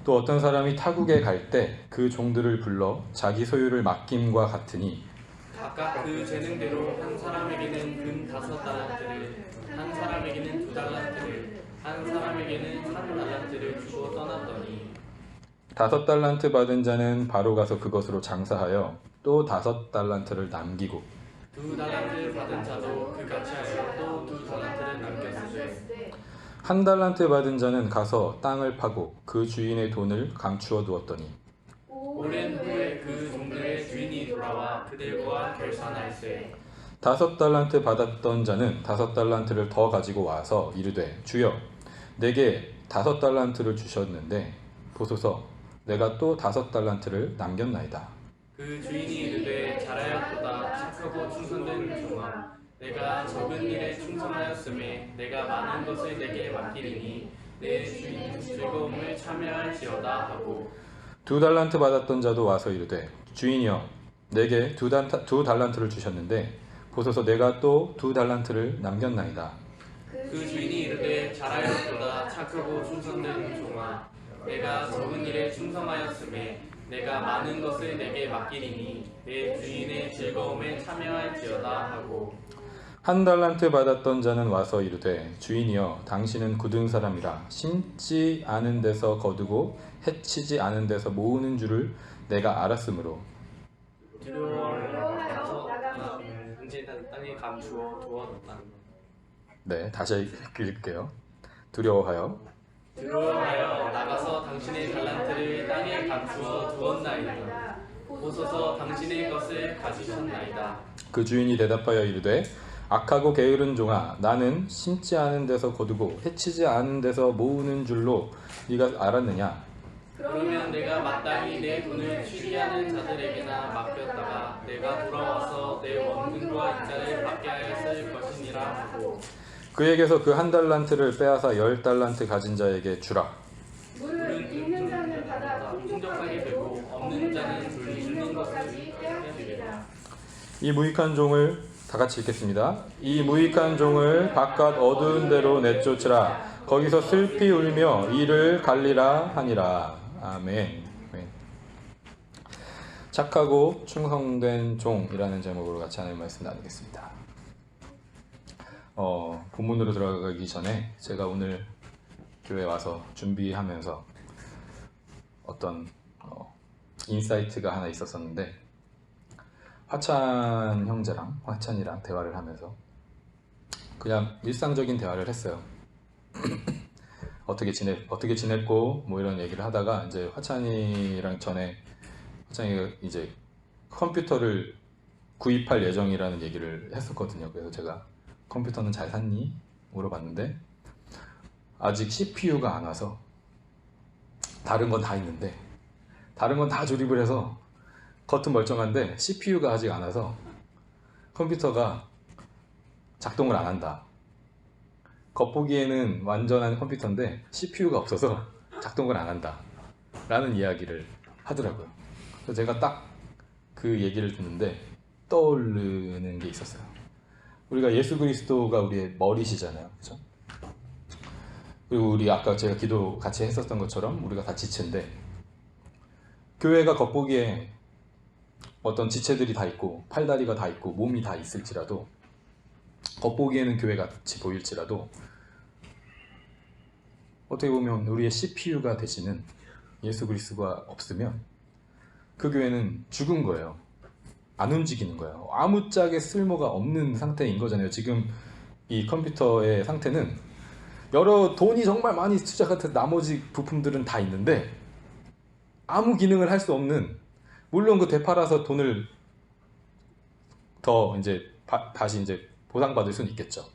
또 어떤 사람이 타국에 갈 때 그 종들을 불러 자기 소유를 맡김과 같으니 각각 그 재능대로 한 사람에게는 금 5달란트를, 한 사람에게는 2달란트를, 한 사람에게는 3달란트를 주고 떠났더니 5달란트 받은 자는 바로 가서 그것으로 장사하여 또 5달란트를 남기고 2달란트 받은 자도 그같이 하여 또 2달란트를 남겼으되 1달란트 받은 자는 가서 땅을 파고 그 주인의 돈을 감추어 두었더니 오랜 후에 그 종들의 주인이 돌아와 그들과 결산할세 5달란트 받았던 자는 5달란트를 더 가지고 와서 이르되 주여 내게 5달란트를 주셨는데 보소서 내가 또 5달란트를 남겼나이다. 그 주인이 이르되 잘하였도다 착하고 충성된 종아 내가 적은 일에 충성하였음에 내가 많은 것을 내게 맡기리니 내 주인 즐거움을 참여할지어다 하고 2달란트 받았던 자도 와서 이르되 주인이여 내게 2달란트를 주셨는데 보소서 내가 또 2달란트를 남겼나이다. 그 주인이 이르되 잘하였도다 착하고 충성된 종아 내가 적은 일에 충성하였음에 내가 많은 것을 내게 맡기리니 내 주인의 즐거움에 참여할지어다 하고 1달란트 받았던 자는 와서 이르되 주인이여 당신은 굳은 사람이라 심지 않은 데서 거두고 해치지 않은 데서 모으는 줄을 내가 알았으므로 두려워하여 당신의 땅에 감추어 두었다. 네 다시 읽을게요. 두려워하여 나가서 당신의 달란트를 땅에 감추어 두었나이다. 보소서 당신의 것을 가지셨나이다. 그 주인이 대답하여 이르되 악하고 게으른 종아 나는 심지 않은 데서 거두고 해치지 않은 데서 모으는 줄로 네가 알았느냐. 그러면 내가 마땅히 내 돈을 취리하는 자들에게나 맡겼다가 내가 돌아와서 내 원금과 인자를 받게 하였을 것이니라 하고 그에게서 그 1달란트를 빼앗아 10달란트 가진 자에게 주라. 물은 있는 자는 받아 풍족하게 되고 없는 자는 돌리는 것까지 빼앗기리라. 이 무익한 종을 다 같이 읽겠습니다. 이 무익한 종을 바깥 어두운 데로 내쫓으라. 거기서 슬피 울며 이를 갈리라 하니라. 아멘. 아멘. 착하고 충성된 종이라는 제목으로 같이 하나님 말씀 나누겠습니다. 본문으로 들어가기 전에 제가 오늘 교회 와서 준비하면서 어떤 인사이트가 하나 있었었는데 화찬이랑 대화를 하면서 그냥 일상적인 대화를 했어요. 어떻게 지냈고 뭐 이런 얘기를 하다가 이제 화찬이가 이제 컴퓨터를 구입할 예정이라는 얘기를 했었거든요. 그래서 제가 컴퓨터는 잘 샀니? 물어봤는데 아직 CPU가 안 와서 다른 건 다 있는데 다른 건 다 조립을 해서 겉은 멀쩡한데 CPU가 아직 안 와서 컴퓨터가 작동을 안 한다. 겉보기에는 완전한 컴퓨터인데 CPU가 없어서 작동을 안 한다 라는 이야기를 하더라고요. 그래서 제가 딱 그 얘기를 듣는데 떠오르는 게 있었어요. 우리가 예수 그리스도가 우리의 머리시잖아요. 그렇죠? 그리고 우리 아까 제가 기도 같이 했었던 것처럼 우리가 다 지체인데 교회가 겉보기에 어떤 지체들이 다 있고 팔다리가 다 있고 몸이 다 있을지라도 겉보기에는 교회 같이 보일지라도 어떻게 보면 우리의 CPU가 되시는 예수 그리스도가 없으면 그 교회는 죽은 거예요. 안 움직이는 거예요. 아무짝에 쓸모가 없는 상태인 거잖아요. 지금 이 컴퓨터의 상태는 여러 돈이 정말 많이 투자한 나머지 부품들은 다 있는데 아무 기능을 할 수 없는, 물론 그 되팔아서 돈을 더 이제 다시 이제 보상받을 수는 있겠죠.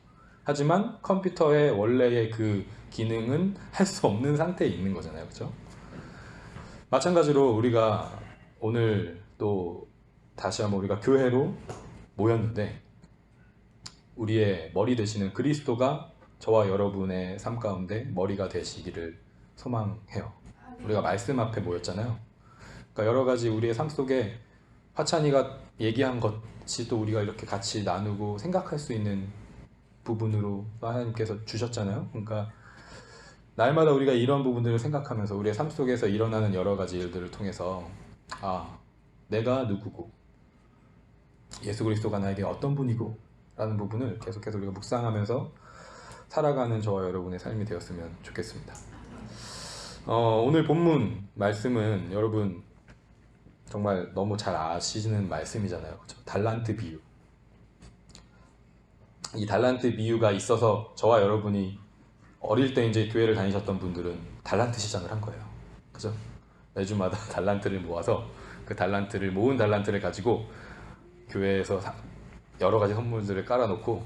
하지만 컴퓨터의 원래의 그 기능은 할 수 없는 상태에 있는 거잖아요. 그렇죠? 마찬가지로 우리가 오늘 또 다시 한번 우리가 교회로 모였는데 우리의 머리 되시는 그리스도가 저와 여러분의 삶 가운데 머리가 되시기를 소망해요. 우리가 말씀 앞에 모였잖아요. 그러니까 여러 가지 우리의 삶 속에 화찬이가 얘기한 것이 또 우리가 이렇게 같이 나누고 생각할 수 있는 부분으로 하나님께서 주셨잖아요. 그러니까 날마다 우리가 이런 부분들을 생각하면서 우리의 삶 속에서 일어나는 여러 가지 일들을 통해서 내가 누구고 예수 그리스도가 나에게 어떤 분이고 라는 부분을 계속해서 우리가 묵상하면서 살아가는 저와 여러분의 삶이 되었으면 좋겠습니다. 오늘 본문 말씀은 여러분 정말 너무 잘 아시는 말씀이잖아요. 그렇죠? 달란트 비유. 이 달란트 비유가 있어서 저와 여러분이 어릴 때 이제 교회를 다니셨던 분들은 달란트 시장을 한 거예요. 그죠? 매주마다 달란트를 모아서 그 달란트를 모은 달란트를 가지고 교회에서 여러 가지 선물들을 깔아놓고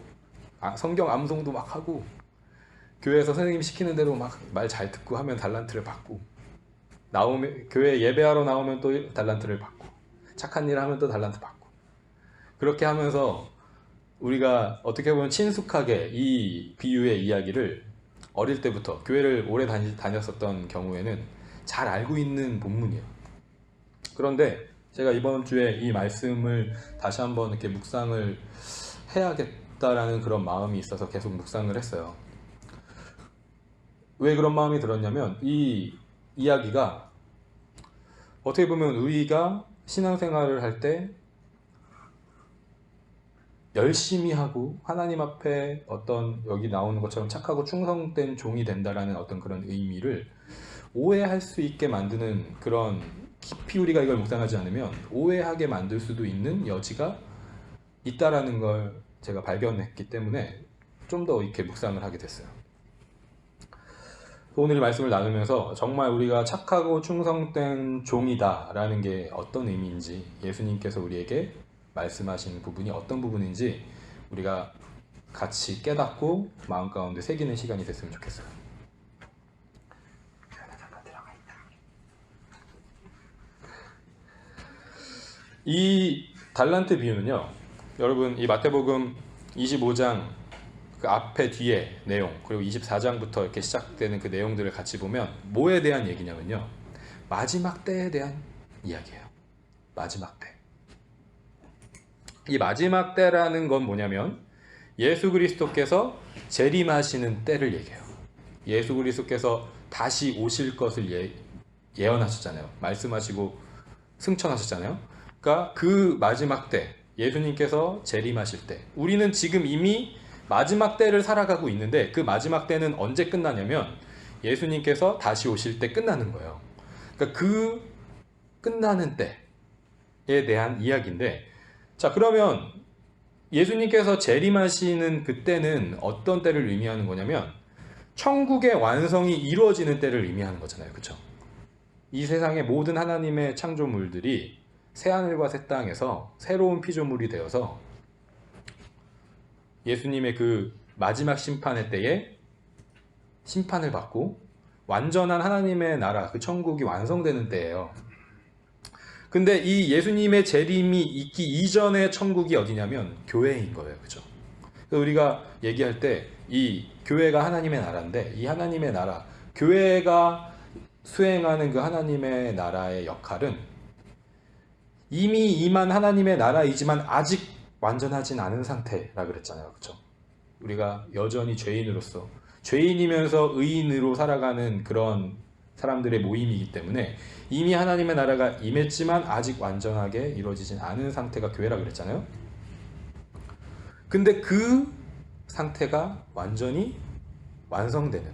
성경 암송도 막 하고 교회에서 선생님 시키는 대로 막 말 잘 듣고 하면 달란트를 받고 나오면 교회 예배하러 나오면 또 달란트를 받고 착한 일 하면 또 달란트 받고 그렇게 하면서 우리가 어떻게 보면 친숙하게 이 비유의 이야기를 어릴 때부터 교회를 오래 다녔었던 경우에는 잘 알고 있는 본문이에요. 그런데 제가 이번 주에 이 말씀을 다시 한번 이렇게 묵상을 해야겠다라는 그런 마음이 있어서 계속 묵상을 했어요. 왜 그런 마음이 들었냐면 이 이야기가 어떻게 보면 우리가 신앙생활을 할 때 열심히 하고 하나님 앞에 어떤 여기 나오는 것처럼 착하고 충성된 종이 된다라는 어떤 그런 의미를 오해할 수 있게 만드는 그런 깊이 우리가 이걸 묵상하지 않으면 오해하게 만들 수도 있는 여지가 있다라는 걸 제가 발견했기 때문에 좀 더 이렇게 묵상을 하게 됐어요. 오늘 이 말씀을 나누면서 정말 우리가 착하고 충성된 종이다라는 게 어떤 의미인지 예수님께서 우리에게 말씀하신 부분이 어떤 부분인지 우리가 같이 깨닫고 마음 가운데 새기는 시간이 됐으면 좋겠어요. 이 달란트 비유는요, 여러분 이 마태복음 25장 그 앞에 뒤에 내용 그리고 24장부터 이렇게 시작되는 그 내용들을 같이 보면 뭐에 대한 얘기냐면요, 마지막 때에 대한 이야기예요. 마지막 때. 이 마지막 때라는 건 뭐냐면 예수 그리스도께서 재림하시는 때를 얘기해요. 예수 그리스도께서 다시 오실 것을 예언하셨잖아요. 말씀하시고 승천하셨잖아요. 그러니까 그 마지막 때, 예수님께서 재림하실 때, 우리는 지금 이미 마지막 때를 살아가고 있는데 그 마지막 때는 언제 끝나냐면 예수님께서 다시 오실 때 끝나는 거예요. 그러니까 그 끝나는 때에 대한 이야기인데, 자, 그러면 예수님께서 재림하시는 그때는 어떤 때를 의미하는 거냐면 천국의 완성이 이루어지는 때를 의미하는 거잖아요. 그렇죠? 이 세상의 모든 하나님의 창조물들이 새하늘과 새 땅에서 새로운 피조물이 되어서 예수님의 그 마지막 심판의 때에 심판을 받고 완전한 하나님의 나라, 그 천국이 완성되는 때예요. 근데 이 예수님의 재림이 있기 이전의 천국이 어디냐면 교회인 거예요. 그죠? 우리가 얘기할 때 이 교회가 하나님의 나라인데 이 하나님의 나라, 교회가 수행하는 그 하나님의 나라의 역할은 이미 임한 하나님의 나라이지만 아직 완전하진 않은 상태라 그랬잖아요. 그죠? 우리가 여전히 죄인으로서 죄인이면서 의인으로 살아가는 그런 사람들의 모임이기 때문에 이미 하나님의 나라가 임했지만 아직 완전하게 이루어지진 않은 상태가 교회라 그랬잖아요. 근데 그 상태가 완전히 완성되는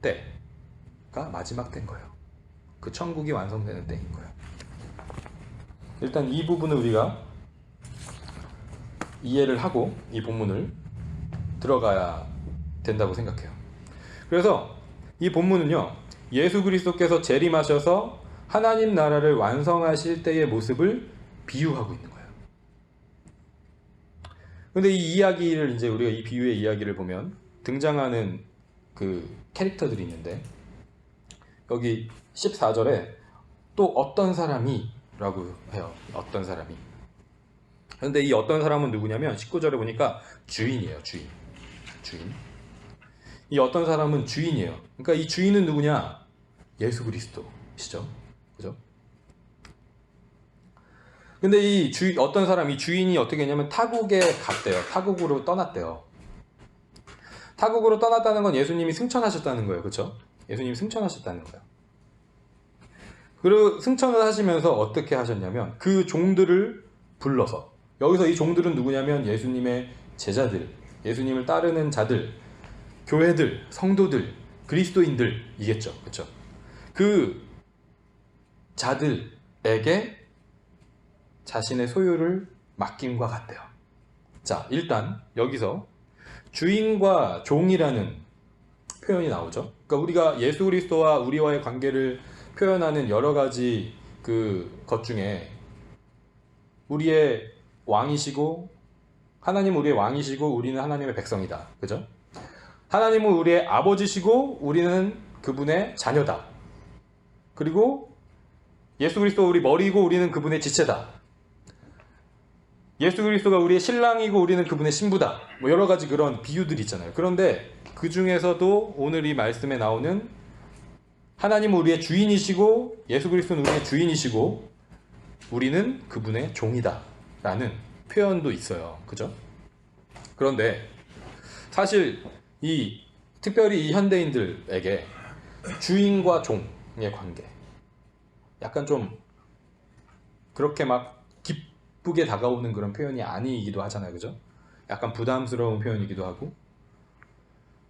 때가 마지막 때인 거예요. 그 천국이 완성되는 때인 거예요. 일단 이 부분을 우리가 이해를 하고 이 본문을 들어가야 된다고 생각해요. 그래서 이 본문은요, 예수 그리스도께서 재림하셔서 하나님 나라를 완성하실 때의 모습을 비유하고 있는 거예요. 근데 이 이야기를 이제 우리가 이 비유의 이야기를 보면 등장하는 그 캐릭터들이 있는데 여기 14절에 또 어떤 사람이 라고 해요. 어떤 사람이. 근데 이 어떤 사람은 누구냐면 19절에 보니까 주인이에요. 주인. 이 어떤 사람은 주인이에요. 그러니까 이 주인은 누구냐? 예수 그리스도시죠. 그죠? 근데 이 어떤 사람, 이 주인이 어떻게 했냐면 타국에 갔대요. 타국으로 떠났대요. 타국으로 떠났다는 건 예수님이 승천하셨다는 거예요. 그렇죠? 예수님이 승천하셨다는 거예요. 그리고 승천을 하시면서 어떻게 하셨냐면 그 종들을 불러서, 여기서 이 종들은 누구냐면 예수님의 제자들, 예수님을 따르는 자들, 교회들, 성도들, 그리스도인들이겠죠. 그렇죠? 그 자들에게 자신의 소유를 맡김과 같대요. 자, 일단 여기서 주인과 종이라는 표현이 나오죠. 그러니까 우리가 예수 그리스도와 우리와의 관계를 표현하는 여러 가지 그 것 중에 우리의 왕이시고, 하나님은 우리의 왕이시고 우리는 하나님의 백성이다. 그죠? 하나님은 우리의 아버지시고 우리는 그분의 자녀다. 그리고 예수 그리스도가 우리 머리고 우리는 그분의 지체다. 예수 그리스도가 우리의 신랑이고 우리는 그분의 신부다. 뭐 여러 가지 그런 비유들이 있잖아요. 그런데 그 중에서도 오늘 이 말씀에 나오는 하나님은 우리의 주인이시고 예수 그리스도는 우리의 주인이시고 우리는 그분의 종이다 라는 표현도 있어요. 그죠? 그런데 사실 특별히 이 현대인들에게 주인과 종의 관계, 약간 좀 그렇게 막 기쁘게 다가오는 그런 표현이 아니기도 하잖아요. 그죠? 약간 부담스러운 표현이기도 하고,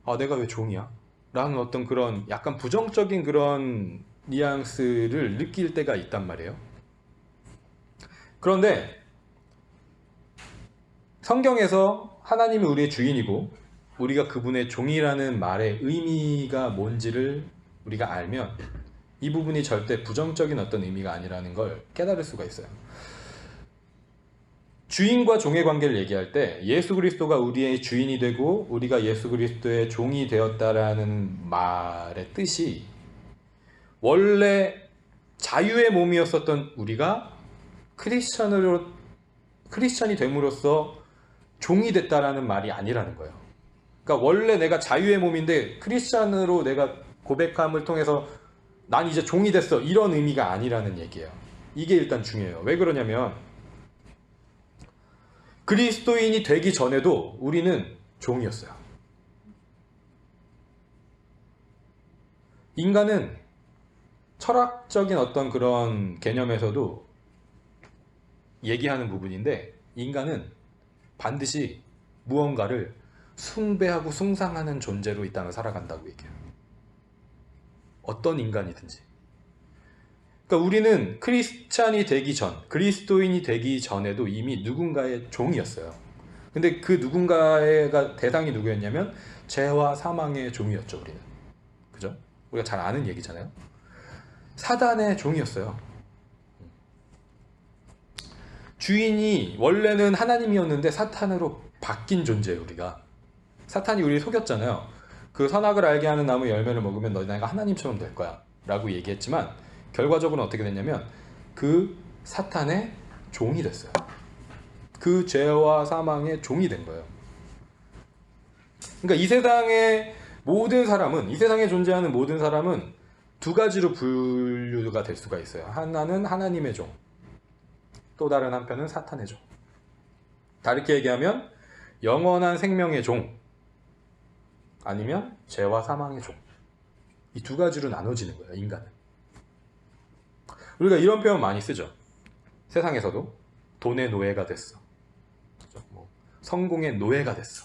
아, 내가 왜 종이야? 라는 어떤 그런 약간 부정적인 그런 뉘앙스를 느낄 때가 있단 말이에요. 그런데 성경에서 하나님이 우리의 주인이고 우리가 그분의 종이라는 말의 의미가 뭔지를 우리가 알면 이 부분이 절대 부정적인 어떤 의미가 아니라는 걸 깨달을 수가 있어요. 주인과 종의 관계를 얘기할 때 예수 그리스도가 우리의 주인이 되고 우리가 예수 그리스도의 종이 되었다라는 말의 뜻이 원래 자유의 몸이었었던 우리가 크리스천이 됨으로써 종이 됐다라는 말이 아니라는 거예요. 그러니까 원래 내가 자유의 몸인데 크리스천으로 내가 고백함을 통해서 난 이제 종이 됐어, 이런 의미가 아니라는 얘기예요. 이게 일단 중요해요. 왜 그러냐면 그리스도인이 되기 전에도 우리는 종이었어요. 인간은 철학적인 어떤 그런 개념에서도 얘기하는 부분인데, 인간은 반드시 무언가를 숭배하고 숭상하는 존재로 이 땅을 살아간다고 얘기해요. 어떤 인간이든지. 그러니까 우리는 크리스찬이 되기 전, 그리스도인이 되기 전에도 이미 누군가의 종이었어요. 근데 그 누군가의 대상이 누구였냐면 죄와 사망의 종이었죠. 우리는. 그죠? 우리가 잘 아는 얘기잖아요. 사단의 종이었어요. 주인이 원래는 하나님이었는데 사탄으로 바뀐 존재예요. 우리가. 사탄이 우리를 속였잖아요. 그 선악을 알게 하는 나무 열매를 먹으면 너희가 하나님처럼 될 거야 라고 얘기했지만 결과적으로는 어떻게 됐냐면 그 사탄의 종이 됐어요. 그 죄와 사망의 종이 된 거예요. 그러니까 이 세상의 모든 사람은, 이 세상에 존재하는 모든 사람은 두 가지로 분류가 될 수가 있어요. 하나는 하나님의 종, 또 다른 한편은 사탄의 종. 다르게 얘기하면 영원한 생명의 종, 아니면 죄와 사망의 종. 이 두 가지로 나눠지는 거예요, 인간은. 우리가 이런 표현 많이 쓰죠. 세상에서도 돈의 노예가 됐어. 뭐 성공의 노예가 됐어.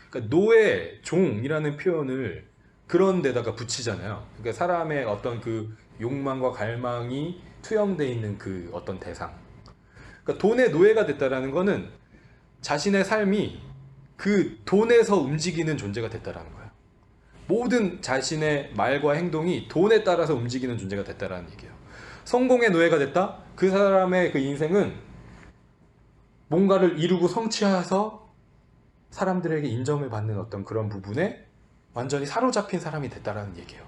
그러니까 노예, 종이라는 표현을 그런 데다가 붙이잖아요. 그러니까 사람의 어떤 그 욕망과 갈망이 투영되어 있는 그 어떤 대상. 그러니까 돈의 노예가 됐다라는 거는 자신의 삶이 그 돈에서 움직이는 존재가 됐다라는 거예요. 모든 자신의 말과 행동이 돈에 따라서 움직이는 존재가 됐다라는 얘기예요. 성공의 노예가 됐다? 그 사람의 그 인생은 뭔가를 이루고 성취해서 사람들에게 인정을 받는 어떤 그런 부분에 완전히 사로잡힌 사람이 됐다라는 얘기예요.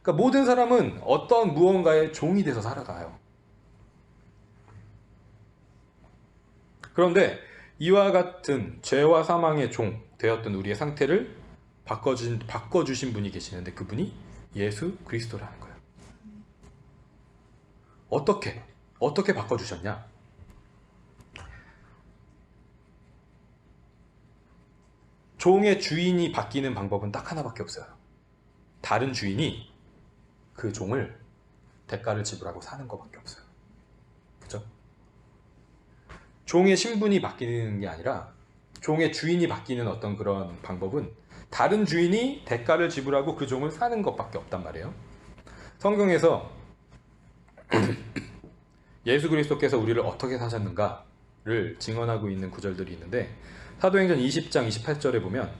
그러니까 모든 사람은 어떤 무언가의 종이 돼서 살아가요. 그런데 이와 같은 죄와 사망의 종 되었던 우리의 상태를 바꿔주신 분이 계시는데 그분이 예수 그리스도라는 거예요. 어떻게 바꿔주셨냐? 종의 주인이 바뀌는 방법은 딱 하나밖에 없어요. 다른 주인이 그 종을 대가를 지불하고 사는 것밖에 없어요. 그죠? 종의 신분이 바뀌는 게 아니라 종의 주인이 바뀌는 어떤 그런 방법은 다른 주인이 대가를 지불하고 그 종을 사는 것밖에 없단 말이에요. 성경에서 예수 그리스도께서 우리를 어떻게 사셨는가를 증언하고 있는 구절들이 있는데, 사도행전 20장 28절에 보면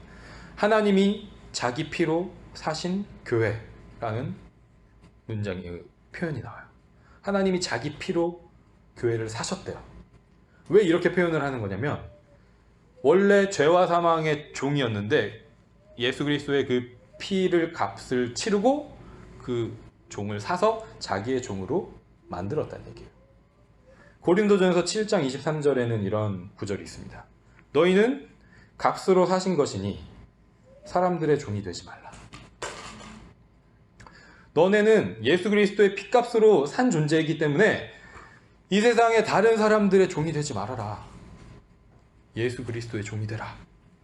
하나님이 자기 피로 사신 교회라는 표현이 나와요. 하나님이 자기 피로 교회를 사셨대요. 왜 이렇게 표현을 하는 거냐면, 원래 죄와 사망의 종이었는데 예수 그리스도의 그 피를 값을 치르고 그 종을 사서 자기의 종으로 만들었다는 얘기예요. 고린도전서 7장 23절에는 이런 구절이 있습니다. 너희는 값으로 사신 것이니 사람들의 종이 되지 말라. 너네는 예수 그리스도의 피값으로 산 존재이기 때문에 이 세상의 다른 사람들의 종이 되지 말아라. 예수 그리스도의 종이 되라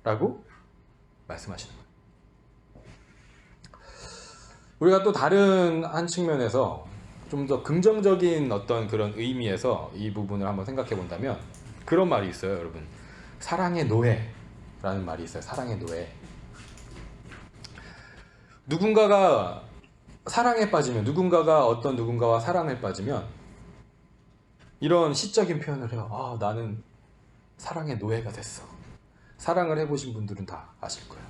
라고 말씀하시는 거예요. 우리가 또 다른 한 측면에서 좀 더 긍정적인 어떤 그런 의미에서 이 부분을 한번 생각해 본다면 그런 말이 있어요, 여러분. 사랑의 노예라는 말이 있어요. 사랑의 노예. 누군가가 사랑에 빠지면, 누군가가 어떤 누군가와 사랑에 빠지면 이런 시적인 표현을 해요. 아, 나는 사랑의 노예가 됐어. 사랑을 해보신 분들은 다 아실 거예요.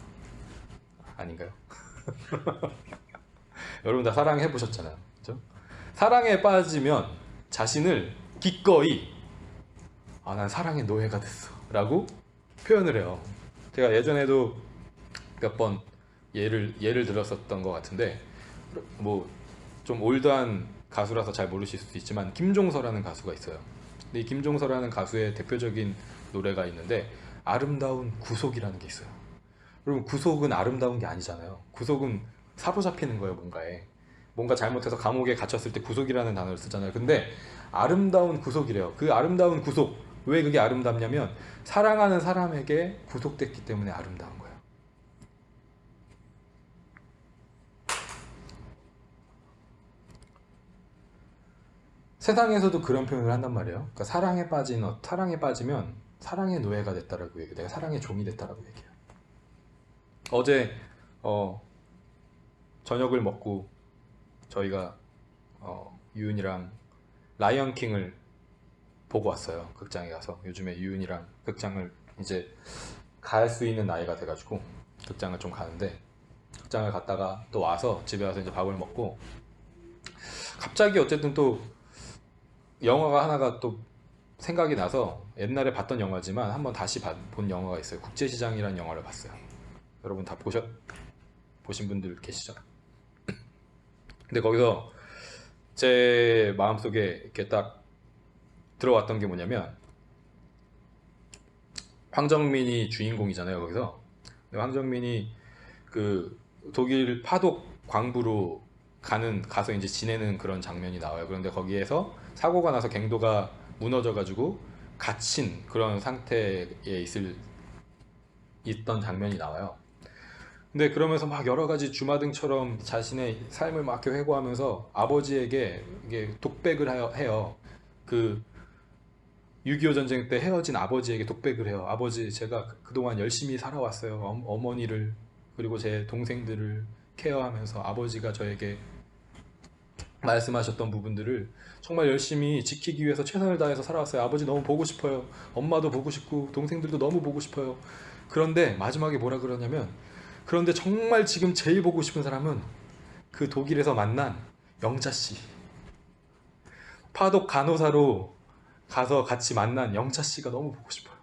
아닌가요? 여러분 다 사랑해보셨잖아요. 그렇죠? 사랑에 빠지면 자신을 기꺼이 난 사랑의 노예가 됐어 라고 표현을 해요. 제가 예전에도 몇 번 예를 들었었던 것 같은데, 뭐 좀 올드한 가수라서 잘 모르실 수도 있지만 김종서라는 가수가 있어요. 근데 이 김종서라는 가수의 대표적인 노래가 있는데 아름다운 구속이라는 게 있어요. 여러분, 구속은 아름다운 게 아니잖아요. 구속은 사로잡히는 거예요. 뭔가 잘못해서 감옥에 갇혔을 때 구속이라는 단어를 쓰잖아요. 근데 아름다운 구속이래요. 그 아름다운 구속, 왜 그게 아름답냐면 사랑하는 사람에게 구속됐기 때문에 아름다운 거예요. 세상에서도 그런 표현을 한단 말이에요. 그러니까 사랑에 빠지면 사랑의 노예가 됐다라고 얘기해요. 내가 사랑의 종이 됐다라고 얘기해요. 어제 저녁을 먹고 저희가 유은이랑 라이언 킹을 보고 왔어요. 극장에 가서. 요즘에 유은이랑 극장을 이제 갈 수 있는 나이가 돼가지고 극장을 좀 가는데, 극장을 갔다가 또 와서 집에 와서 이제 밥을 먹고 갑자기 어쨌든 또 영화가 하나가 또 생각이 나서 옛날에 봤던 영화지만 한번 다시 본 영화가 있어요. 국제시장이라는 영화를 봤어요. 여러분 다 보신 분들 계시죠? 근데 거기서 제 마음속에 이렇게 딱 들어왔던 게 뭐냐면, 황정민이 주인공이잖아요, 거기서. 근데 황정민이 그 독일 파독 광부로 가서 이제 지내는 그런 장면이 나와요. 그런데 거기에서 사고가 나서 갱도가 무너져가지고 갇힌 그런 상태에 있던 장면이 나와요. 근데 그러면서 막 여러 가지 주마등처럼 자신의 삶을 막 이렇게 회고하면서 아버지에게 이게 독백을 해요. 그 6.25 전쟁 때 헤어진 아버지에게 독백을 해요. 아버지, 제가 그동안 열심히 살아왔어요. 어머니를 그리고 제 동생들을 케어하면서 아버지가 저에게 말씀하셨던 부분들을 정말 열심히 지키기 위해서 최선을 다해서 살아왔어요. 아버지 너무 보고 싶어요. 엄마도 보고 싶고 동생들도 너무 보고 싶어요. 그런데 마지막에 뭐라 그러냐면, 그런데 정말 지금 제일 보고 싶은 사람은 그 독일에서 만난 영자씨, 파독 간호사로 가서 같이 만난 영자씨가 너무 보고 싶어요.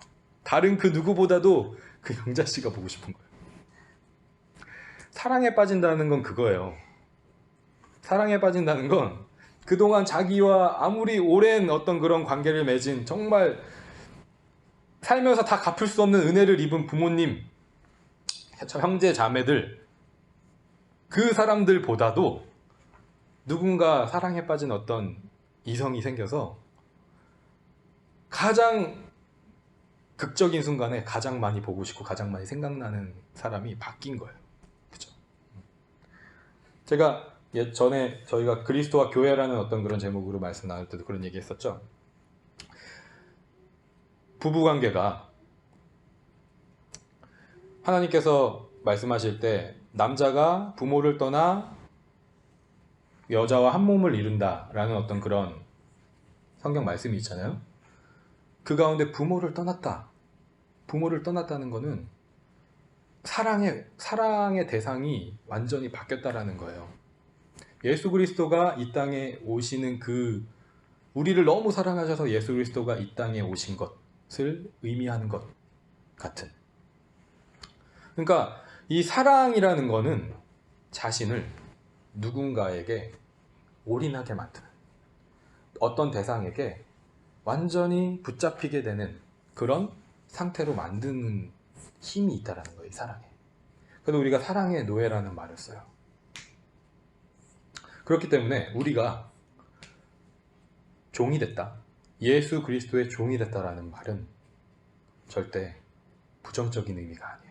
다른 그 누구보다도 그 영자씨가 보고 싶은 거예요. 사랑에 빠진다는 건 그거예요. 사랑에 빠진다는 건 그동안 자기와 아무리 오랜 어떤 그런 관계를 맺은, 정말 살면서 다 갚을 수 없는 은혜를 입은 부모님, 형제 자매들, 그 사람들보다도 누군가 사랑에 빠진 어떤 이성이 생겨서 가장 극적인 순간에 가장 많이 보고 싶고 가장 많이 생각나는 사람이 바뀐 거예요. 그죠? 제가 전에 저희가 그리스도와 교회라는 어떤 그런 제목으로 말씀 나눌 때도 그런 얘기 했었죠. 부부관계가 하나님께서 말씀하실 때 남자가 부모를 떠나 여자와 한 몸을 이룬다라는 어떤 그런 성경 말씀이 있잖아요. 그 가운데 부모를 떠났다는 거는 사랑의 대상이 완전히 바뀌었다라는 거예요. 예수 그리스도가 이 땅에 오시는 우리를 너무 사랑하셔서 예수 그리스도가 이 땅에 오신 것을 의미하는 것 같은. 그러니까 이 사랑이라는 거는 자신을 누군가에게 올인하게 만드는, 어떤 대상에게 완전히 붙잡히게 되는 그런 상태로 만드는 힘이 있다라는 거예요, 이 사랑에. 그래서 우리가 사랑의 노예라는 말을 써요. 그렇기 때문에 우리가 종이 됐다, 예수 그리스도의 종이 됐다라는 말은 절대 부정적인 의미가 아니에요.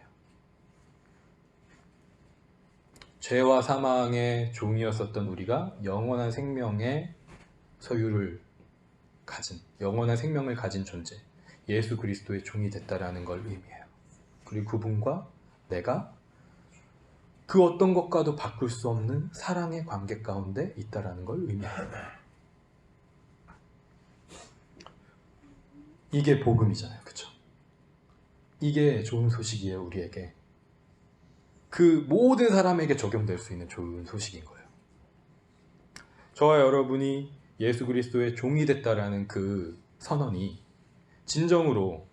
죄와 사망의 종이었었던 우리가 영원한 생명의 소유를 가진, 영원한 생명을 가진 존재, 예수 그리스도의 종이 됐다라는 걸 의미해요. 그리고 그분과 내가 그 어떤 것과도 바꿀 수 없는 사랑의 관계 가운데 있다라는 걸 의미합니다. 이게 복음이잖아요, 그렇죠? 이게 좋은 소식이에요, 우리에게. 그 모든 사람에게 적용될 수 있는 좋은 소식인 거예요. 저와 여러분이 예수 그리스도의 종이 됐다라는 그 선언이 진정으로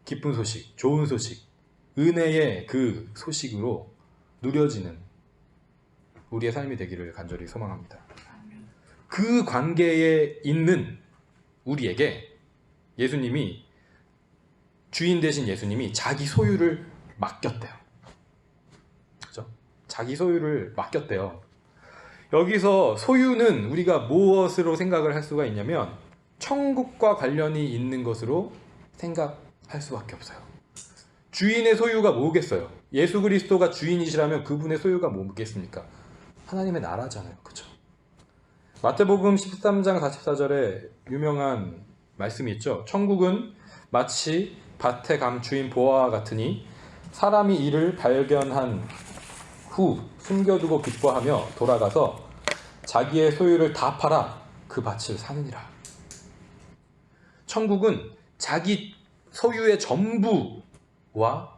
기쁜 소식, 좋은 소식, 은혜의 그 소식으로 누려지는 우리의 삶이 되기를 간절히 소망합니다. 그 관계에 있는 우리에게 예수님이, 주인 되신 예수님이 자기 소유를 맡겼대요. 그죠? 자기 소유를 맡겼대요. 여기서 소유는 우리가 무엇으로 생각을 할 수가 있냐면 천국과 관련이 있는 것으로 생각할 수밖에 없어요. 주인의 소유가 뭐겠어요? 예수 그리스도가 주인이시라면 그분의 소유가 뭐겠습니까? 하나님의 나라잖아요. 그렇죠? 마태복음 13장 44절에 유명한 말씀이 있죠. 천국은 마치 밭에 감추인 보화와 같으니 사람이 이를 발견한 후 숨겨두고 기뻐하며 돌아가서 자기의 소유를 다 팔아 그 밭을 사느니라. 천국은 자기 소유의 전부와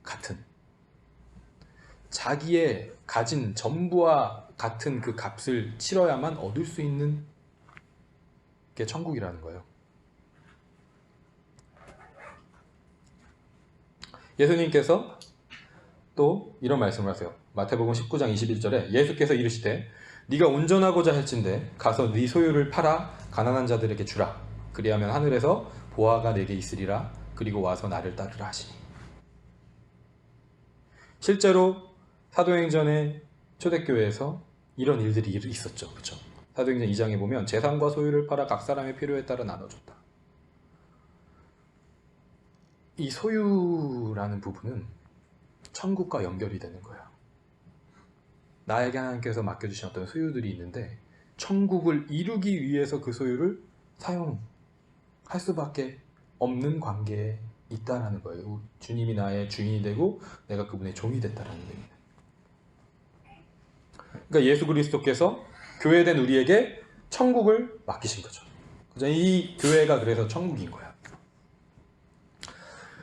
같은, 자기의 가진 전부와 같은 그 값을 치러야만 얻을 수 있는 게 천국이라는 거예요. 예수님께서 또 이런 말씀을 하세요. 마태복음 19장 21절에 예수께서 이르시되 네가 운전하고자 할진대 가서 네 소유를 팔아 가난한 자들에게 주라. 그리하면 하늘에서 보화가 내게 있으리라. 그리고 와서 나를 따르라 하시니. 실제로 사도행전의 초대교회에서 이런 일들이 있었죠. 그렇죠? 사도행전 2장에 보면 재산과 소유를 팔아 각 사람의 필요에 따라 나눠줬다. 이 소유라는 부분은 천국과 연결이 되는 거예요. 나에게 하나님께서 맡겨주신 어떤 소유들이 있는데 천국을 이루기 위해서 그 소유를 사용할 수밖에 없는 관계에 있다라는 거예요. 주님이 나의 주인이 되고 내가 그분의 종이 됐다라는 얘기예요. 그러니까 예수 그리스도께서 교회된 우리에게 천국을 맡기신 거죠. 이 교회가 그래서 천국인 거야.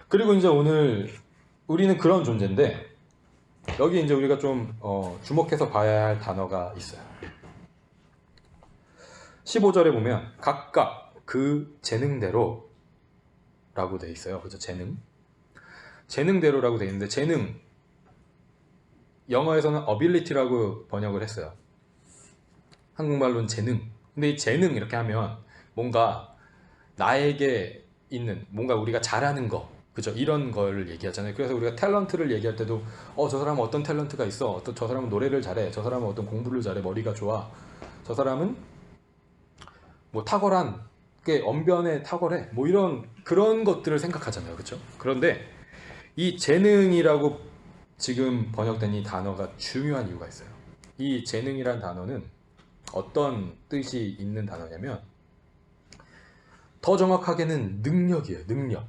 그리고 이제 오늘 우리는 그런 존재인데 여기 이제 우리가 좀 주목해서 봐야 할 단어가 있어요. 15절에 보면 각각 그 재능대로 라고 돼 있어요. 그죠? 재능대로라고 돼 있는데 재능, 영어에서는 ability라고 번역을 했어요. 한국말로는 재능. 근데 이 재능 이렇게 하면 뭔가 나에게 있는 뭔가 우리가 잘하는 거, 그죠? 이런 걸 얘기하잖아요. 그래서 우리가 탤런트를 얘기할 때도 저 사람은 어떤 탤런트가 있어. 저 사람은 노래를 잘해. 저 사람은 어떤 공부를 잘해. 머리가 좋아. 저 사람은 뭐 탁월한 게 언변에 탁월해. 뭐 이런 그런 것들을 생각하잖아요. 그렇죠? 그런데 이 재능이라고 지금 번역된 이 단어가 중요한 이유가 있어요. 이 재능이란 단어는 어떤 뜻이 있는 단어냐면 더 정확하게는 능력이에요. 능력.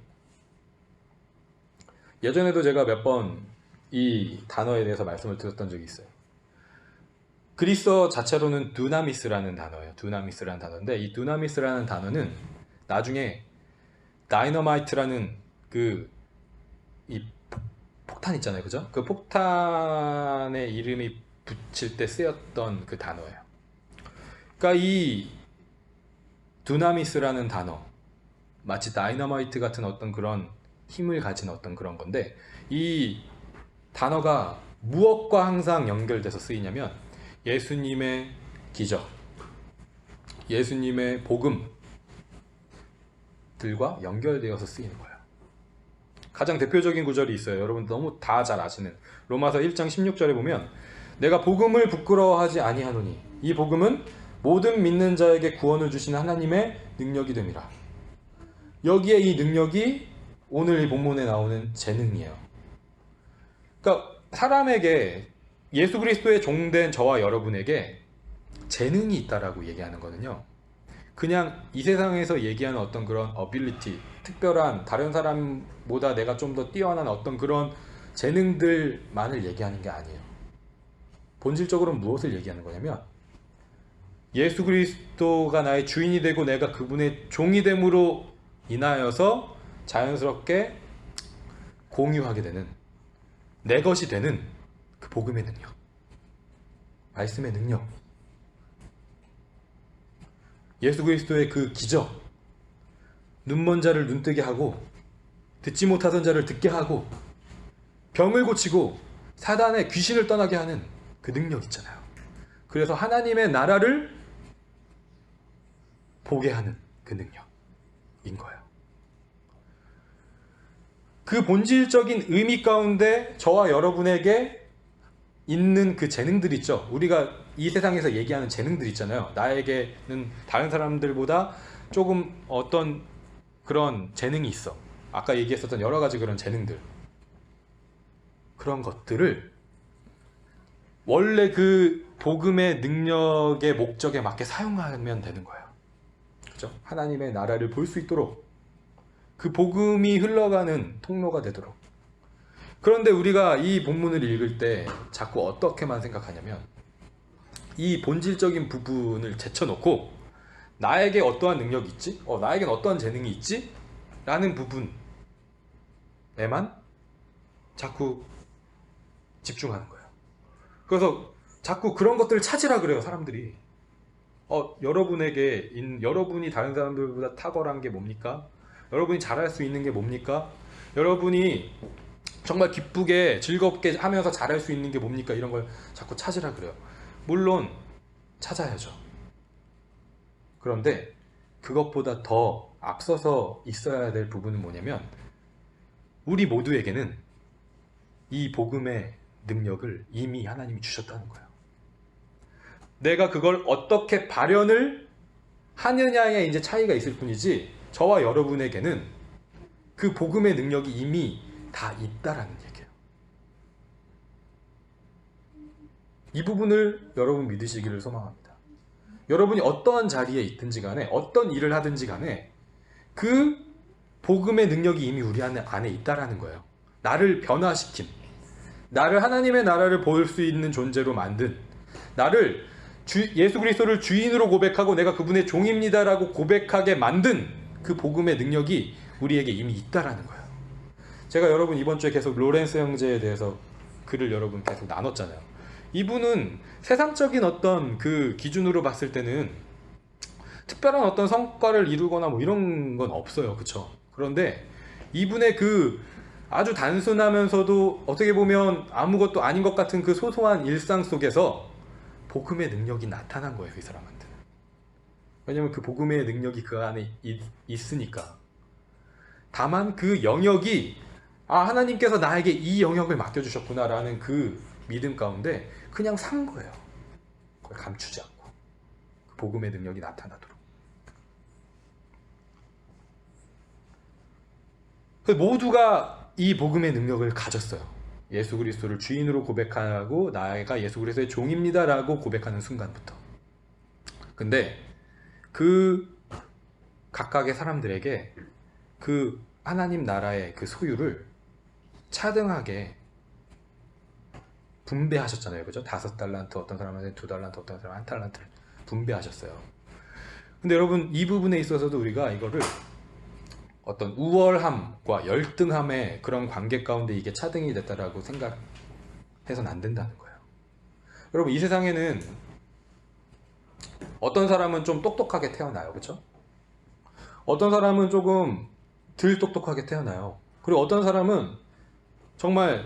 예전에도 제가 몇 번 이 단어에 대해서 말씀을 드렸던 적이 있어요. 그리스어 자체로는 두나미스라는 단어예요. 두나미스라는 단어인데 이 두나미스라는 단어는 나중에 다이너마이트라는 그 이 폭탄 있잖아요. 그죠? 그 폭탄의 이름이 붙일 때 쓰였던 그 단어예요. 그러니까 이 두나미스라는 단어 마치 다이너마이트 같은 어떤 그런 힘을 가진 어떤 그런 건데 이 단어가 무엇과 항상 연결돼서 쓰이냐면 예수님의 기적, 예수님의 복음들과 연결되어서 쓰이는 거예요. 가장 대표적인 구절이 있어요. 여러분 너무 다 잘 아시는 로마서 1장 16절에 보면 내가 복음을 부끄러워하지 아니하노니 이 복음은 모든 믿는 자에게 구원을 주시는 하나님의 능력이 됨이라. 여기에 이 능력이 오늘 이 본문에 나오는 재능이에요. 그러니까 사람에게 예수 그리스도의 종된 저와 여러분에게 재능이 있다라고 얘기하는 거는요. 그냥 이 세상에서 얘기하는 어떤 그런 ability, 특별한 다른 사람보다 내가 좀 더 뛰어난 어떤 그런 재능들만을 얘기하는 게 아니에요. 본질적으로 무엇을 얘기하는 거냐면 예수 그리스도가 나의 주인이 되고 내가 그분의 종이 됨으로 인하여서 자연스럽게 공유하게 되는 내 것이 되는 그 복음의 능력, 말씀의 능력, 예수 그리스도의 그 기적, 눈먼 자를 눈뜨게 하고 듣지 못하던 자를 듣게 하고 병을 고치고 사단의 귀신을 떠나게 하는 그 능력 있잖아요. 그래서 하나님의 나라를 보게 하는 그 능력인 거예요. 그 본질적인 의미 가운데 저와 여러분에게 있는 그 재능들 있죠. 우리가 이 세상에서 얘기하는 재능들 있잖아요. 나에게는 다른 사람들보다 조금 어떤 그런 재능이 있어. 아까 얘기했었던 여러 가지 그런 재능들. 그런 것들을 원래 그 복음의 능력의 목적에 맞게 사용하면 되는 거예요. 그죠? 하나님의 나라를 볼 수 있도록 그 복음이 흘러가는 통로가 되도록. 그런데 우리가 이 본문을 읽을 때 자꾸 어떻게만 생각하냐면 이 본질적인 부분을 제쳐놓고 나에게 어떠한 능력이 있지? 나에겐 어떠한 재능이 있지? 라는 부분에만 자꾸 집중하는 거예요. 그래서 자꾸 그런 것들을 찾으라 그래요, 사람들이. 여러분이 다른 사람들보다 탁월한 게 뭡니까? 여러분이 잘할 수 있는 게 뭡니까? 여러분이 정말 기쁘게 즐겁게 하면서 잘할 수 있는 게 뭡니까? 이런 걸 자꾸 찾으라 그래요. 물론 찾아야죠. 그런데 그것보다 더 앞서서 있어야 될 부분은 뭐냐면 우리 모두에게는 이 복음의 능력을 이미 하나님이 주셨다는 거예요. 내가 그걸 어떻게 발현을 하느냐에 이제 차이가 있을 뿐이지 저와 여러분에게는 그 복음의 능력이 이미 다 있다라는 얘기예요. 이 부분을 여러분 믿으시기를 소망합니다. 여러분이 어떠한 자리에 있든지 간에 어떤 일을 하든지 간에 그 복음의 능력이 이미 우리 안에 있다라는 거예요. 나를 변화시킨, 나를 하나님의 나라를 볼 수 있는 존재로 만든, 나를 예수 그리스도를 주인으로 고백하고 내가 그분의 종입니다라고 고백하게 만든 그 복음의 능력이 우리에게 이미 있다라는 거예요. 제가 여러분 이번 주에 계속 로렌스 형제에 대해서 글을 여러분 계속 나눴잖아요. 이분은 세상적인 어떤 그 기준으로 봤을 때는 특별한 어떤 성과를 이루거나 뭐 이런 건 없어요. 그쵸? 그런데 이분의 그 아주 단순하면서도 어떻게 보면 아무것도 아닌 것 같은 그 소소한 일상 속에서 복음의 능력이 나타난 거예요. 이 사람한테는. 왜냐면 그 복음의 능력이 그 안에 있으니까. 다만 그 영역이 하나님께서 나에게 이 영역을 맡겨주셨구나 라는 그 믿음 가운데 그냥 산 거예요. 그걸 감추지 않고 그 복음의 능력이 나타나도록. 그래서 모두가 이 복음의 능력을 가졌어요. 예수 그리스도를 주인으로 고백하고 나가 예수 그리스도의 종입니다라고 고백하는 순간부터. 근데 그 각각의 사람들에게 그 하나님 나라의 그 소유를 차등하게 분배하셨잖아요. 그죠? 5달란트 어떤 사람한테 2달란트 어떤 사람한테 1달란트를 분배하셨어요. 근데 여러분 이 부분에 있어서도 우리가 이거를 어떤 우월함과 열등함의 그런 관계 가운데 이게 차등이 됐다라고 생각해서는 안 된다는 거예요. 여러분 이 세상에는 어떤 사람은 좀 똑똑하게 태어나요. 그렇죠? 어떤 사람은 조금 덜 똑똑하게 태어나요. 그리고 어떤 사람은 정말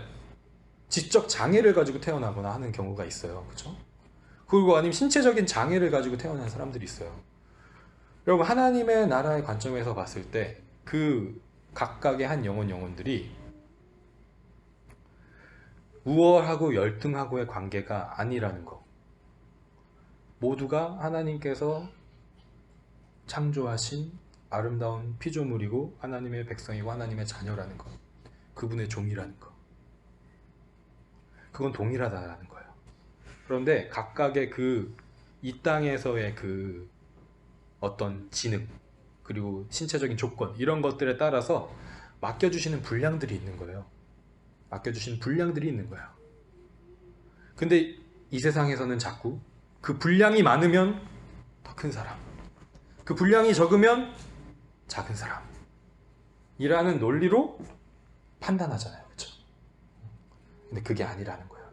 지적 장애를 가지고 태어나거나 하는 경우가 있어요. 그렇죠? 그리고 아니면 신체적인 장애를 가지고 태어난 사람들이 있어요. 여러분 하나님의 나라의 관점에서 봤을 때 그 각각의 한 영혼들이 우월하고 열등하고의 관계가 아니라는 거. 모두가 하나님께서 창조하신 아름다운 피조물이고 하나님의 백성이고 하나님의 자녀라는 것. 그분의 종이라는 것. 그건 동일하다는 거예요. 그런데 각각의 이 땅에서의 그 어떤 지능 그리고 신체적인 조건 이런 것들에 따라서 맡겨주시는 분량들이 있는 거예요. 맡겨주시는 분량들이 있는 거예요. 근데 이 세상에서는 자꾸 그 분량이 많으면 더 큰 사람, 그 분량이 적으면 작은 사람 이라는 논리로 판단하잖아요. 그렇죠? 근데 그게 아니라는 거예요.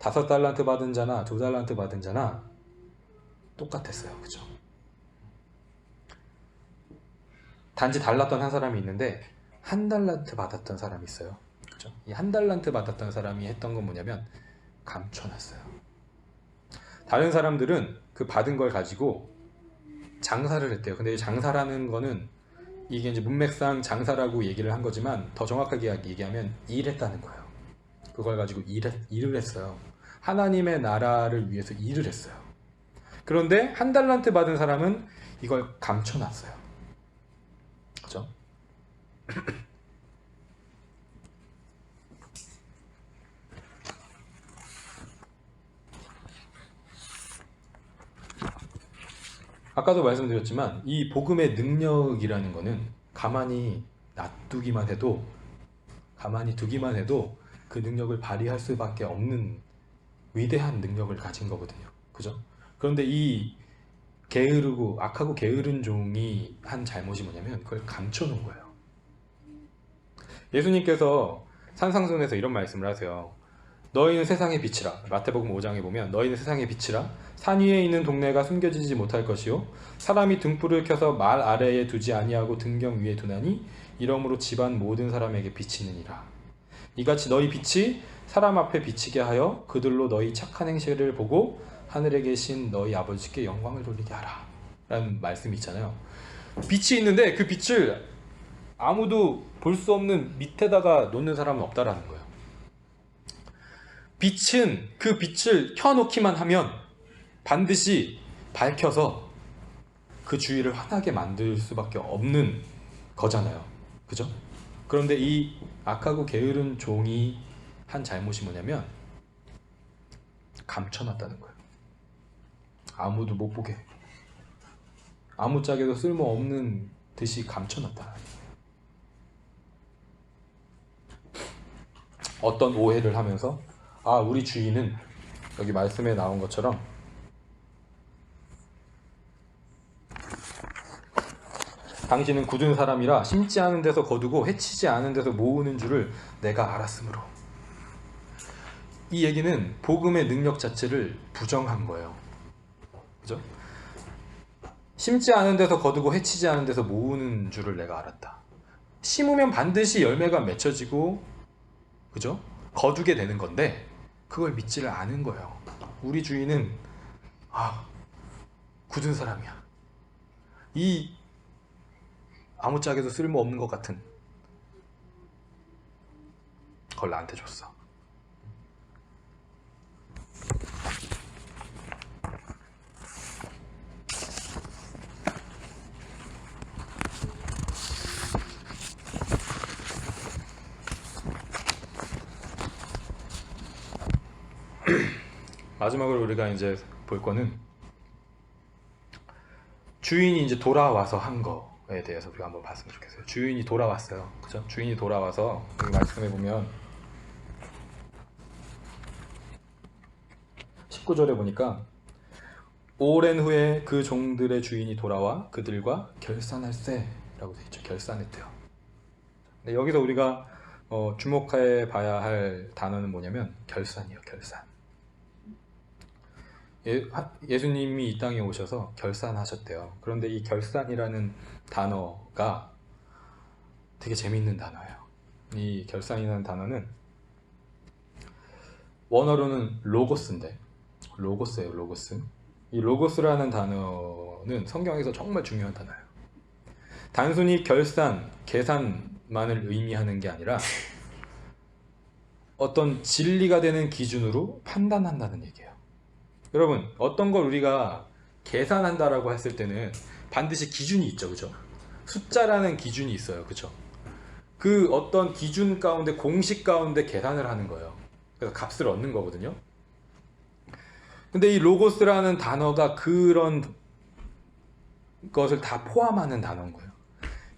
5달란트 받은 자나 2달란트 받은 자나 똑같았어요. 그렇죠? 단지 달랐던 한 사람이 있는데 1달란트 받았던 사람이 있어요. 그렇죠? 이 1달란트 받았던 사람이 했던 건 뭐냐면 감춰놨어요. 다른 사람들은 그 받은 걸 가지고 장사를 했대요. 근데 이 장사라는 거는 이게 이제 문맥상 장사라고 얘기를 한 거지만 더 정확하게 얘기하면 일했다는 거예요. 그걸 가지고 일을 했어요. 하나님의 나라를 위해서 일을 했어요. 그런데 1달란트 받은 사람은 이걸 감춰놨어요. 그죠? 아까도 말씀드렸지만 이 복음의 능력이라는 거는 가만히 두기만 해도 그 능력을 발휘할 수밖에 없는 위대한 능력을 가진 거거든요. 그죠? 그런데 이 악하고 게으른 종이 한 잘못이 뭐냐면 그걸 감춰놓은 거예요. 예수님께서 산상순에서 이런 말씀을 하세요. 너희는 세상의 빛이라. 마태복음 5장에 보면 너희는 세상의 빛이라. 산 위에 있는 동네가 숨겨지지 못할 것이요 사람이 등불을 켜서 말 아래에 두지 아니하고 등경 위에 두나니 이러므로 집안 모든 사람에게 비치느니라. 이같이 너희 빛이 사람 앞에 비치게 하여 그들로 너희 착한 행실을 보고 하늘에 계신 너희 아버지께 영광을 돌리게 하라 라는 말씀이 있잖아요. 빛이 있는데 그 빛을 아무도 볼 수 없는 밑에다가 놓는 사람은 없다라는 거예요. 빛은 그 빛을 켜놓기만 하면 반드시 밝혀서 그 주위를 환하게 만들 수밖에 없는 거잖아요. 그죠? 그런데 이 악하고 게으른 종이 한 잘못이 뭐냐면 감춰놨다는 거예요. 아무도 못 보게 아무짝에도 쓸모없는 듯이 감춰놨다. 어떤 오해를 하면서 우리 주인은 여기 말씀에 나온 것처럼 당신은 굳은 사람이라 심지 않은 데서 거두고 해치지 않은 데서 모으는 줄을 내가 알았으므로. 이 얘기는 복음의 능력 자체를 부정한 거예요. 그죠? 심지 않은 데서 거두고 해치지 않은 데서 모으는 줄을 내가 알았다. 심으면 반드시 열매가 맺혀지고 그죠? 거두게 되는 건데 그걸 믿지를 않은 거예요. 우리 주인은 굳은 사람이야. 이 아무짝에도 쓸모없는 것 같은 그걸 나한테 줬어. 마지막으로 우리가 이제 볼 거는 주인이 이제 돌아와서 한 거에 대해서 우리가 한번 봤으면 좋겠어요. 주인이 돌아왔어요. 그죠? 주인이 돌아와서 여기 말씀해 보면 19절에 보니까 오랜 후에 그 종들의 주인이 돌아와 그들과 결산할세 라고 되어 있죠. 결산했대요. 근데 여기서 우리가 주목해 봐야 할 단어는 뭐냐면 결산이요. 결산. 예수님이 이 땅에 오셔서 결산하셨대요. 그런데 이 결산이라는 단어가 되게 재밌는 단어예요. 이 결산이라는 단어는 원어로는 로고스인데, 로고스예요. 로고스. 이 로고스라는 단어는 성경에서 정말 중요한 단어예요. 단순히 결산, 계산만을 의미하는 게 아니라 어떤 진리가 되는 기준으로 판단한다는 얘기예요. 여러분, 어떤 걸 우리가 계산한다라고 했을 때는 반드시 기준이 있죠. 그죠? 숫자라는 기준이 있어요. 그죠? 그 어떤 기준 가운데, 공식 가운데 계산을 하는 거예요. 그래서 값을 얻는 거거든요. 근데 이 로고스라는 단어가 그런 것을 다 포함하는 단어인 거예요.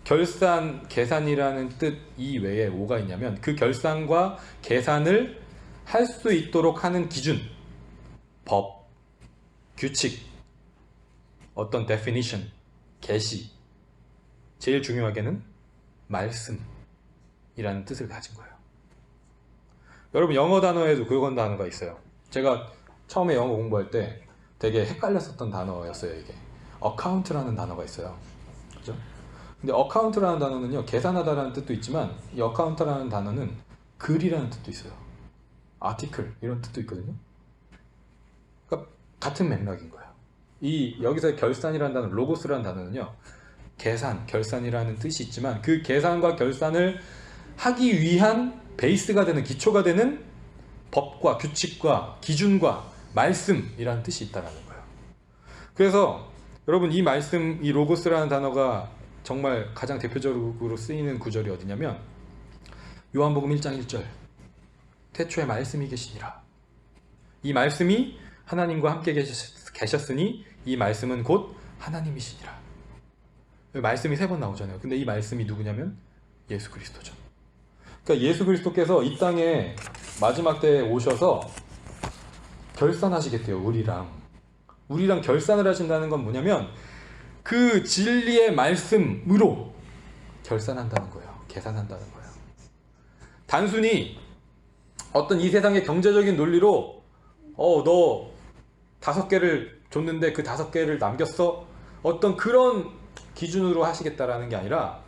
결산, 계산이라는 뜻 이외에 뭐가 있냐면 그 결산과 계산을 할 수 있도록 하는 기준, 법, 규칙, 어떤 definition, 계시, 제일 중요하게는 말씀이라는 뜻을 가진 거예요. 여러분, 영어 단어에도 그런 단어가 있어요. 제가 처음에 영어 공부할 때 되게 헷갈렸었던 단어였어요. 이게 account라는 단어가 있어요. 그죠? 근데 account라는 단어는요, 계산하다라는 뜻도 있지만 이 account라는 단어는 글이라는 뜻도 있어요. article 이런 뜻도 있거든요. 그러니까 같은 맥락인 거예요. 이 여기서 결산이라는 단어, 로고스라는 단어는요, 계산, 결산이라는 뜻이 있지만 그 계산과 결산을 하기 위한 베이스가 되는, 기초가 되는 법과 규칙과 기준과 말씀이라는 뜻이 있다는 거예요. 그래서 여러분, 이 말씀, 이 로고스라는 단어가 정말 가장 대표적으로 쓰이는 구절이 어디냐면 요한복음 1장 1절, 태초에 말씀이 계시니라. 이 말씀이 하나님과 함께 계셨으니 이 말씀은 곧 하나님이시니라. 말씀이 3번 나오잖아요. 근데 이 말씀이 누구냐면 예수 그리스도죠. 그러니까 예수 그리스도께서 이 땅에 마지막 때에 오셔서 결산하시겠대요. 우리랑 결산을 하신다는 건 뭐냐면 그 진리의 말씀으로 결산한다는 거예요. 계산한다는 거예요. 단순히 어떤 이 세상의 경제적인 논리로 너 5개를 줬는데 그 5개를 남겼어, 어떤 그런 기준으로 하시겠다라는 게 아니라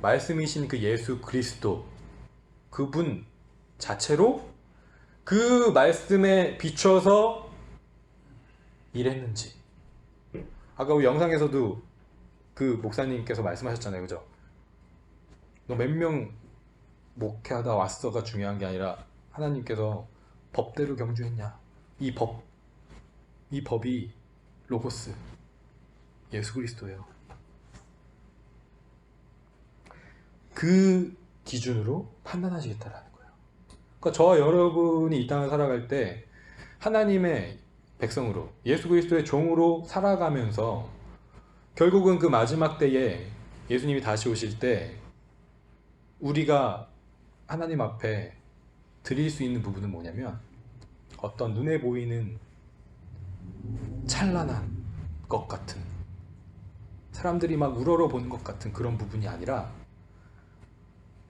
말씀이신 그 예수 그리스도, 그분 자체로 그 말씀에 비춰서 일했는지. 아까 우리 영상에서도 그 목사님께서 말씀하셨잖아요. 그죠? 너 몇 명 목회하다 왔어가 중요한 게 아니라 하나님께서 법대로 경주했냐. 이 법이 로고스, 예수 그리스도예요. 그 기준으로 판단하시겠다라는 거예요. 그러니까 저와 여러분이 이 땅을 살아갈 때 하나님의 백성으로, 예수 그리스도의 종으로 살아가면서 결국은 그 마지막 때에 예수님이 다시 오실 때 우리가 하나님 앞에 드릴 수 있는 부분은 뭐냐면 어떤 눈에 보이는 찬란한 것 같은, 사람들이 막 우러러 보는 것 같은 그런 부분이 아니라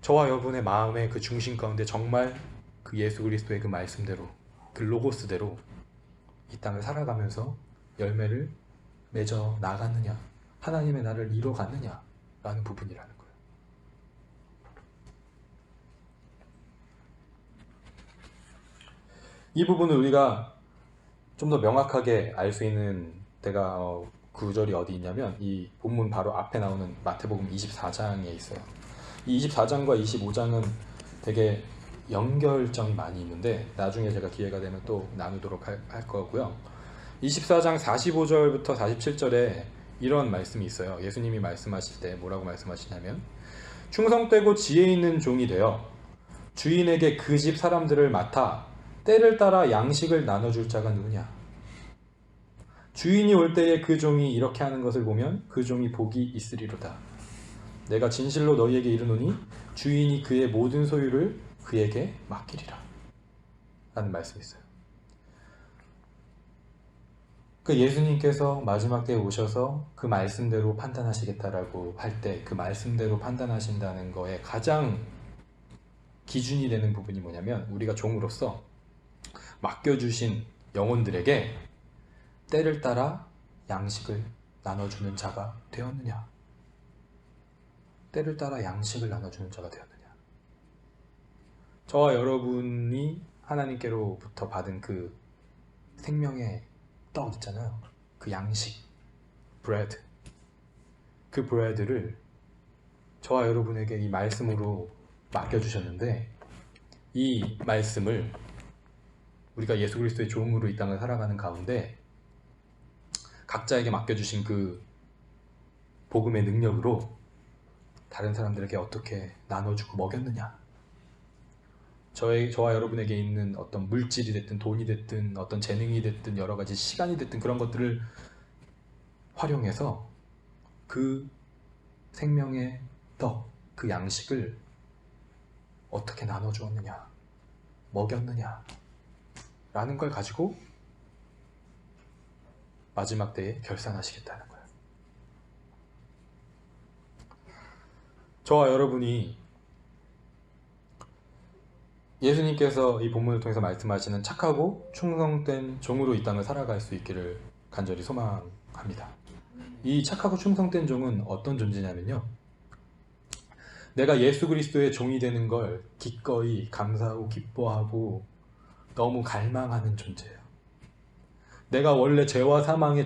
저와 여러분의 마음의 그 중심 가운데 정말 그 예수 그리스도의 그 말씀대로, 그 로고스대로 이 땅을 살아가면서 열매를 맺어 나갔느냐, 하나님의 나를 이뤄갔느냐 라는 부분이라는 거예요. 이 부분을 우리가 좀 더 명확하게 알 수 있는 데가 구절이 어디 있냐면 이 본문 바로 앞에 나오는 마태복음 24장에 있어요. 이 24장과 25장은 되게 연결점이 많이 있는데 나중에 제가 기회가 되면 또 나누도록 할 거고요. 24장 45절부터 47절에 이런 말씀이 있어요. 예수님이 말씀하실 때 뭐라고 말씀하시냐면 충성되고 지혜 있는 종이 되어 주인에게 그 집 사람들을 맡아 때를 따라 양식을 나눠줄 자가 누구냐? 주인이 올 때에 그 종이 이렇게 하는 것을 보면 그 종이 복이 있으리로다. 내가 진실로 너희에게 이르노니 주인이 그의 모든 소유를 그에게 맡기리라. 라는 말씀이 있어요. 그 예수님께서 마지막 때에 오셔서 그 말씀대로 판단하시겠다라고 할 때 그 말씀대로 판단하신다는 거에 가장 기준이 되는 부분이 뭐냐면 우리가 종으로서 맡겨주신 영혼들에게 때를 따라 양식을 나눠주는 자가 되었느냐? 때를 따라 양식을 나눠주는 자가 되었느냐? 저와 여러분이 하나님께로부터 받은 그 생명의 떡 있잖아요. 그 양식, 브레드. 그 브레드를 저와 여러분에게 이 말씀으로 맡겨주셨는데 이 말씀을 우리가 예수 그리스도의 종으로 이 땅을 살아가는 가운데 각자에게 맡겨주신 그 복음의 능력으로 다른 사람들에게 어떻게 나눠주고 먹였느냐? 저와 여러분에게 있는 어떤 물질이 됐든 돈이 됐든 어떤 재능이 됐든 여러 가지 시간이 됐든 그런 것들을 활용해서 그 생명의 떡, 그 양식을 어떻게 나눠주었느냐, 먹였느냐 라는 걸 가지고 마지막 때에 결산하시겠다는 거예요. 저와 여러분이 예수님께서 이 본문을 통해서 말씀하시는 착하고 충성된 종으로 이 땅을 살아갈 수 있기를 간절히 소망합니다. 이 착하고 충성된 종은 어떤 존재냐면요, 내가 예수 그리스도의 종이 되는 걸 기꺼이 감사하고 기뻐하고 너무 갈망하는 존재예요. 내가 원래 죄와 사망의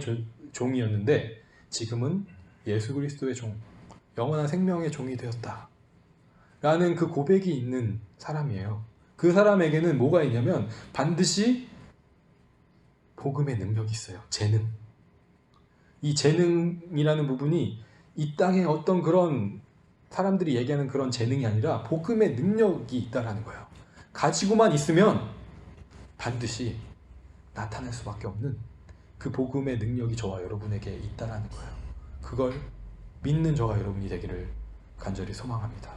종이었는데 지금은 예수 그리스도의 종, 영원한 생명의 종이 되었다 라는 그 고백이 있는 사람이에요. 그 사람에게는 뭐가 있냐면 반드시 복음의 능력이 있어요. 재능. 이 재능이라는 부분이 이 땅에 어떤 그런 사람들이 얘기하는 그런 재능이 아니라 복음의 능력이 있다라는 거예요. 가지고만 있으면 반드시 나타날 수밖에 없는 그 복음의 능력이 저와 여러분에게 있다라는 거예요. 그걸 믿는 저와 여러분이 되기를 간절히 소망합니다.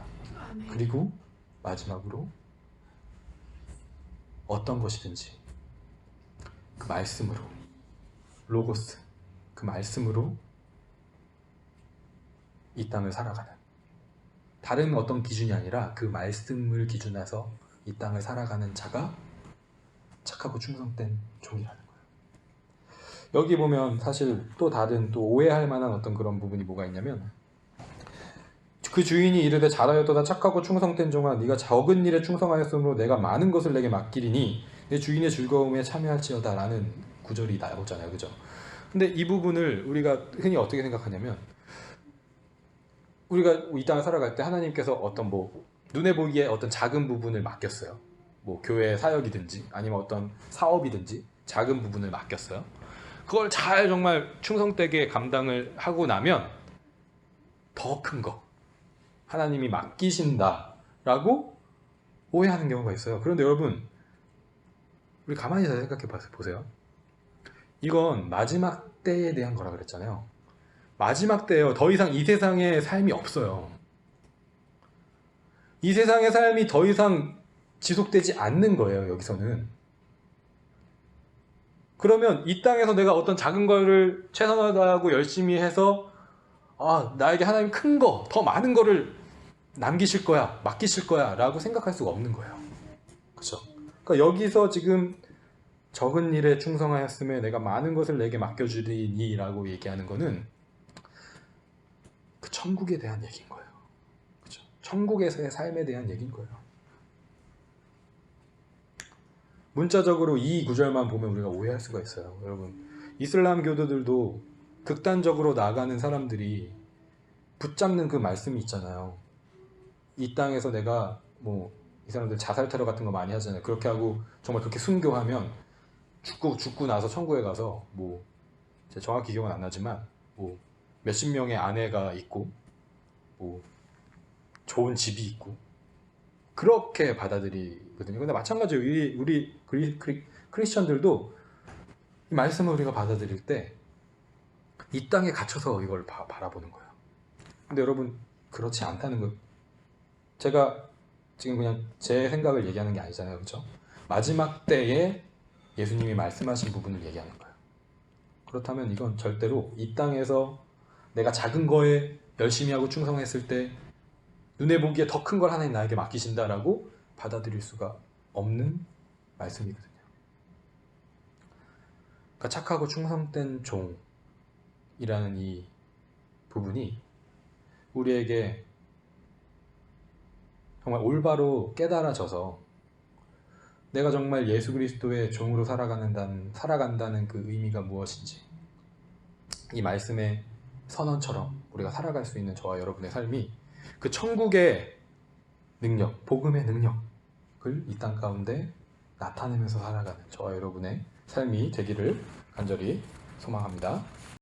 그리고 마지막으로 어떤 것이든지 그 말씀으로, 로고스, 그 말씀으로 이 땅을 살아가는, 다른 어떤 기준이 아니라 그 말씀을 기준해서 이 땅을 살아가는 자가 착하고 충성된 종이라는 거예요. 여기 보면 사실 또 다른 또 오해할 만한 어떤 그런 부분이 뭐가 있냐면 그 주인이 이르되 잘하였도다 착하고 충성된 종아 네가 적은 일에 충성하였으므로 내가 많은 것을 내게 맡기리니 내 주인의 즐거움에 참여할지어다 라는 구절이 나오잖아요. 그죠? 근데 이 부분을 우리가 흔히 어떻게 생각하냐면 우리가 이 땅을 살아갈 때 하나님께서 어떤 눈에 보기에 어떤 작은 부분을 맡겼어요. 교회 사역이든지 아니면 어떤 사업이든지 작은 부분을 맡겼어요. 그걸 잘 정말 충성되게 감당을 하고 나면 더 큰 거 하나님이 맡기신다라고 오해하는 경우가 있어요. 그런데 여러분, 우리 가만히 잘 생각해 보세요. 이건 마지막 때에 대한 거라 그랬잖아요. 마지막 때예요. 더 이상 이 세상에 삶이 없어요. 이 세상의 삶이 더 이상 지속되지 않는 거예요. 여기서는. 그러면 이 땅에서 내가 어떤 작은 거를 최선을 다하고 열심히 해서 나에게 하나님 큰 거, 더 많은 거를 남기실 거야, 맡기실 거야 라고 생각할 수가 없는 거예요. 그렇죠? 그러니까 여기서 지금 적은 일에 충성하였음에 내가 많은 것을 내게 맡겨주리니 라고 얘기하는 거는 그 천국에 대한 얘기인 거예요. 그렇죠? 천국에서의 삶에 대한 얘기인 거예요. 문자적으로 이 구절만 보면 우리가 오해할 수가 있어요. 여러분, 이슬람 교도들도 극단적으로 나가는 사람들이 붙잡는 그 말씀이 있잖아요. 이 땅에서 내가 이 사람들 자살 테러 같은 거 많이 하잖아요. 그렇게 하고 정말 그렇게 순교하면 죽고 나서 천국에 가서 제가 정확히 기억은 안 나지만 몇십 명의 아내가 있고 좋은 집이 있고 그렇게 받아들이거든요. 근데 마찬가지로 우리 크리스천들도 이 말씀을 우리가 받아들일 때 이 땅에 갇혀서 이걸 바라보는 거예요. 근데 여러분 그렇지 않다는 거, 제가 지금 그냥 제 생각을 얘기하는 게 아니잖아요, 그렇죠? 마지막 때에 예수님이 말씀하신 부분을 얘기하는 거예요. 그렇다면 이건 절대로 이 땅에서 내가 작은 거에 열심히 하고 충성했을 때 눈에 보기에 더 큰 걸 하나님 나에게 맡기신다라고 받아들일 수가 없는 말씀이거든요. 그러니까 착하고 충성된 종이라는 이 부분이 우리에게 정말 올바로 깨달아져서 내가 정말 예수 그리스도의 종으로 살아간다는 그 의미가 무엇인지, 이 말씀의 선언처럼 우리가 살아갈 수 있는 저와 여러분의 삶이 그 천국의 능력, 복음의 능력을 이 땅 가운데 나타내면서 살아가는 저와 여러분의 삶이 되기를 간절히 소망합니다.